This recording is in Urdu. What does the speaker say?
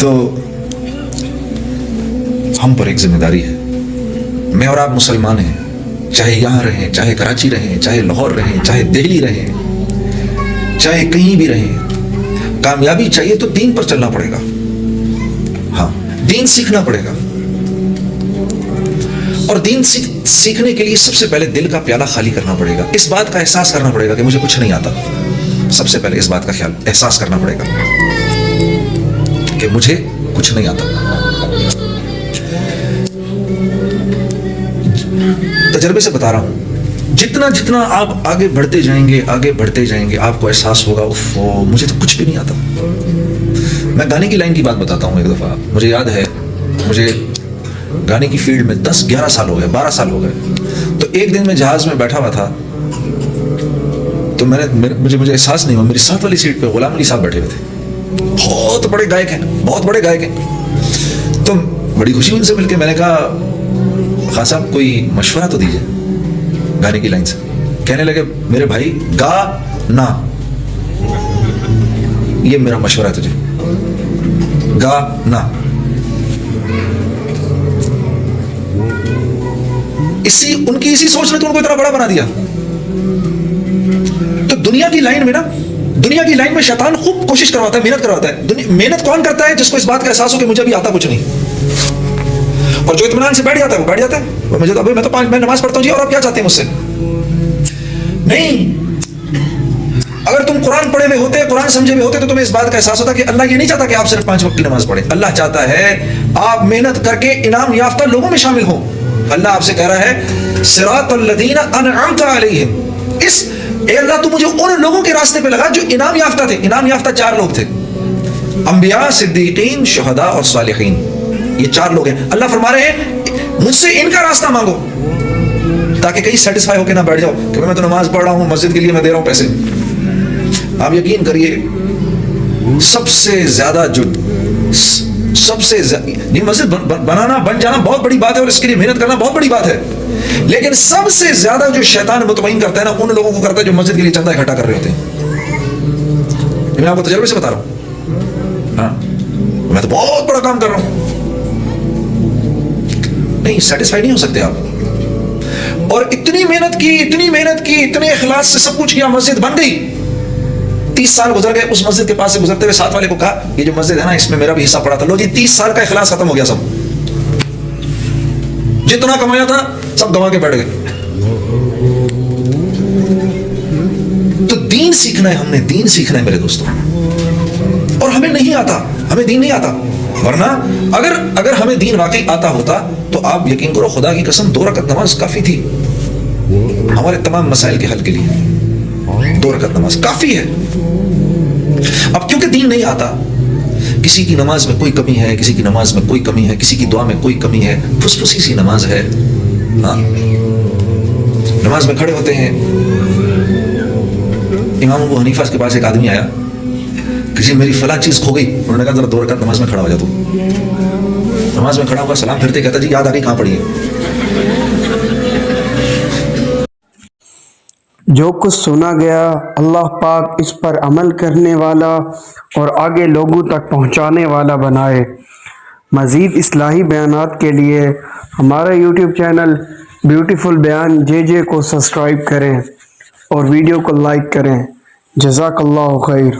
تو ہم پر ایک ذمہ داری ہے. میں اور آپ مسلمان ہیں, چاہے یہاں رہیں, چاہے کراچی رہیں, چاہے لاہور رہیں, چاہے دہلی رہیں, چاہے کہیں بھی رہیں, کامیابی چاہیے تو دین پر چلنا پڑے گا. ہاں, دین سیکھنا پڑے گا. اور دین سیکھنے کے لیے سب سے پہلے دل کا پیالہ خالی کرنا پڑے گا. اس بات کا احساس کرنا پڑے گا کہ مجھے کچھ نہیں آتا. سب سے پہلے اس بات کا احساس کرنا پڑے گا کہ مجھے کچھ نہیں آتا. تجربے سے بتا رہا ہوں, جتنا آپ آگے بڑھتے جائیں گے آپ کو احساس ہوگا مجھے تو کچھ بھی نہیں آتا. میں گانے کی لائن کی بات بتاتا ہوں. ایک دفعہ مجھے یاد ہے, مجھے گانے کی فیلڈ میں 10-11 سال ہو گئے, 12 سال ہو گئے. تو ایک دن میں جہاز میں بیٹھا ہوا تھا, تو مجھے احساس نہیں ہوا, میری ساتھ والی سیٹ پہ غلام علی صاحب بیٹھے ہوئے تھے. بہت بڑے گائک ہیں. تو بڑی خوشی ان سے مل کے میں نے کہا, خان صاحب کوئی مشورہ تو دیجیے گانے کی لائن سے. کہنے لگے, میرے بھائی گا نا, یہ میرا مشورہ ہے تجھے, گا نا. ان کی اسی سوچ نے تو ان کو اتنا بڑا بنا دیا. تو دنیا کی لائن میں شیطان خوب کوشش کرواتا ہے, محنت کرواتا ہے. محنت کون کرتا ہے؟ جس کو اس بات کا احساس ہو کہ مجھے ابھی آتا کچھ نہیں, اور جو اطمینان سے بیٹھ جاتا ہے وہ بیٹھ جاتا ہے. مجھے تو ابھی میں تو 5 میں نماز پڑھتا ہوں جی, اور آپ کیا چاہتے ہیں مجھ سے؟ نہیں, اگر تم قرآن پڑھے ہوئے ہوتے, قرآن سمجھے ہوئے ہوتے, تو تمہیں اس بات کا احساس ہوتا کہ اللہ یہ نہیں چاہتا کہ آپ صرف 5 وقت کی نماز پڑھیں. اللہ چاہتا ہے آپ محنت کر کے انعام یافتہ لوگوں میں شامل ہوں. اللہ آپ سے کہہ رہا ہے, صراط الذین انعمت علیہم, اے اللہ تو مجھے ان لوگوں کے راستے پہ لگا جو انعام یافتہ تھے. انعام یافتہ 4 لوگ تھے, انبیاء, صدیقین, شہداء اور صالحین. یہ 4 لوگ ہیں. اللہ فرما رہے ہیں مجھ سے ان کا راستہ مانگو, تاکہ کہیں سیٹسفائی ہو کے نہ بیٹھ جاؤ کہ میں تو نماز پڑھ رہا ہوں, مسجد کے لیے میں دے رہا ہوں پیسے. آپ یقین کریے, سب سے زیادہ مسجد بنانا, بن جانا بہت بڑی بات ہے, اور اس کے لیے محنت کرنا بہت بڑی بات ہے. لیکن سب سے زیادہ جو شیطان مطمئن کرتا ہے نا, ان لوگوں کو کرتا ہے جو مسجد کے لیے چندہ اکٹھا کر رہے ہوتے ہیں. میں آپ کو تجربے سے بتا رہا ہوں. ہاں, میں تو بہت بڑا کام کر رہا ہوں. نہیں, سیٹسفائی نہیں ہو سکتے آپ. اور اتنی محنت کی, اتنے اخلاص سے سب کچھ کیا, مسجد بن گئی. 30 سال گزر گئے, اس مسجد کے پاس سے گزرتے ہوئے ساتھ والے کو کہا, یہ جو مسجد ہے نا اس میں میرا بھی حصہ پڑا تھا. لو جی, 30 سال کا اخلاص ختم ہو گیا. سب جتنا کمایا تھا سب گنوا کے بیٹھ گئے. تو دین سیکھنا ہے, ہم نے دین سیکھنا ہے میرے دوستوں. اور ہمیں نہیں آتا, ہمیں دین نہیں آتا. ورنہ اگر ہمیں دین واقعی آتا ہوتا تو آپ یقین کرو, خدا کی قسم 2 رکعت نماز کافی تھی ہمارے تمام مسائل کے حل کے لیے. 2 رکعت نماز کافی ہے. اب کیونکہ دین نہیں آتا, کسی کی نماز میں کوئی کمی ہے, کسی کی نماز میں کوئی کمی ہے, کسی کی دعا میں کوئی کمی ہے, پھسپھسی سی نماز ہے. ہاں, نماز میں کھڑے ہوتے ہیں, امام ابو حنیفہ کے پاس ایک آدمی آیا کہ جی میری فلاں چیز کھو گئی. انہوں نے کہا ذرا 2 رکعت نماز میں کھڑا ہو جا. تو نماز میں کھڑا ہوا, سلام پھرتے کہتا جی یاد آ گئی, کہاں پڑی ہے؟ جو کچھ سنا گیا اللہ پاک اس پر عمل کرنے والا اور آگے لوگوں تک پہنچانے والا بنائے. مزید اصلاحی بیانات کے لیے ہمارا یوٹیوب چینل بیوٹیفل بیان JJ کو سبسکرائب کریں اور ویڈیو کو لائک کریں. جزاک اللہ خیر.